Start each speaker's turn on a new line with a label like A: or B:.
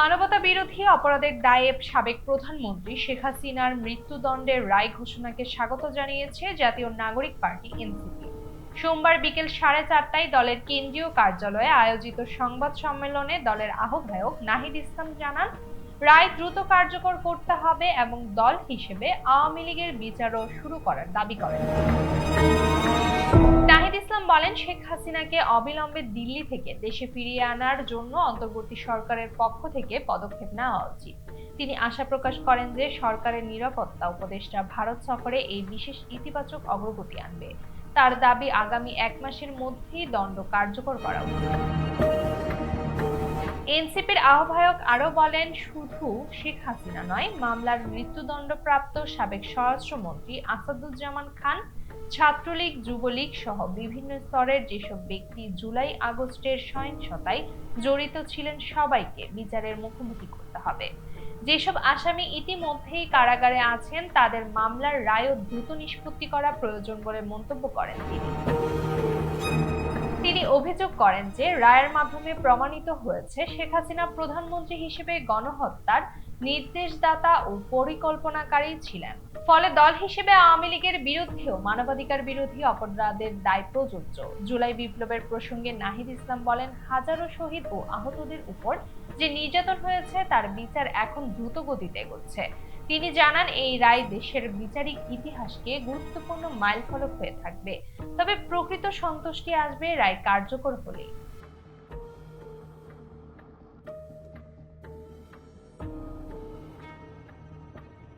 A: মানবতা বিরোধী অপরাধের দায়ে সাবেক প্রধানমন্ত্রী শেখ হাসিনার মৃত্যুদণ্ডের রায় ঘোষণাকে স্বাগত জানিয়েছে জাতীয় নাগরিক পার্টি এনসিপি। সোমবার বিকেল 4:30টায় দলের কেন্দ্রীয় কার্যালয়ে আয়োজিত সংবাদ সম্মেলনে দলের আহ্বায়ক নাহিদ ইসলাম জানান, রায় দ্রুত কার্যকর করতে হবে এবং দল হিসেবে আওয়ামী লীগের বিচারও শুরু করার দাবি করেন। নাহিদ ইসলাম বলেন, শেখ হাসিনাকে অবিলম্বে দিল্লি থেকে দেশে ফিরিয়ে আনার জন্য অন্তর্বর্তী সরকারের পক্ষ থেকে পদক্ষেপ নেওয়া উচিত। তিনি আশা প্রকাশ করেন যে সরকারের নিরাপত্তা উপদেষ্টা ভারত সফরে এই বিশেষ ইতিবাচক অগ্রগতি আনবে। তার দাবি, আগামী 1 মাসের মধ্যেই দণ্ড কার্যকর করা উচিত। এনসিপির আহ্বায়ক আরো বলেন, শুধু শেখ হাসিনা নয়, মামলার মৃত্যুদণ্ডপ্রাপ্ত সাবেক স্বরাষ্ট্রমন্ত্রী আসাদুজ্জামান খান, ছাত্রলীগ, যুবলীগ সহ বিভিন্ন স্তরের যেসব ব্যক্তি জুলাই আগস্টের সহিংসতায় জড়িত ছিলেন সবাইকে বিচারের মুখোমুখি করতে হবে। যেসব আসামি ইতিমধ্যেই কারাগারে আছেন তাদের মামলার রায় দ্রুত নিষ্পত্তি করা প্রয়োজন বলে মন্তব্য করেন তিনি অভিযোগ করেন যে রায়ের মাধ্যমে প্রমাণিত হয়েছে শেখ হাসিনা প্রধানমন্ত্রী হিসেবে গণহত্যার নির্দেশদাতা ও পরিকল্পনাকারী ছিলেন। ফলে দল হিসেবে আওয়ামী লীগের বিরুদ্ধেও মানবাধিকার বিরোধী অপরাধের দায় প্রযোজ্য। জুলাই বিপ্লবের প্রসঙ্গে নাহিদ ইসলাম বলেন, হাজারো শহীদ ও আহতদের উপর যে নির্যাতন হয়েছে তার বিচার এখন দ্রুত গতিতে এগোচ্ছে। তিনি জানান, এই রায় দেশের বিচারিক ইতিহাসকে গুরুত্বপূর্ণ মাইলফলক হয়ে থাকবে। তবে প্রকৃত সন্তুষ্টি আসবে রায় কার্যকর হলেই।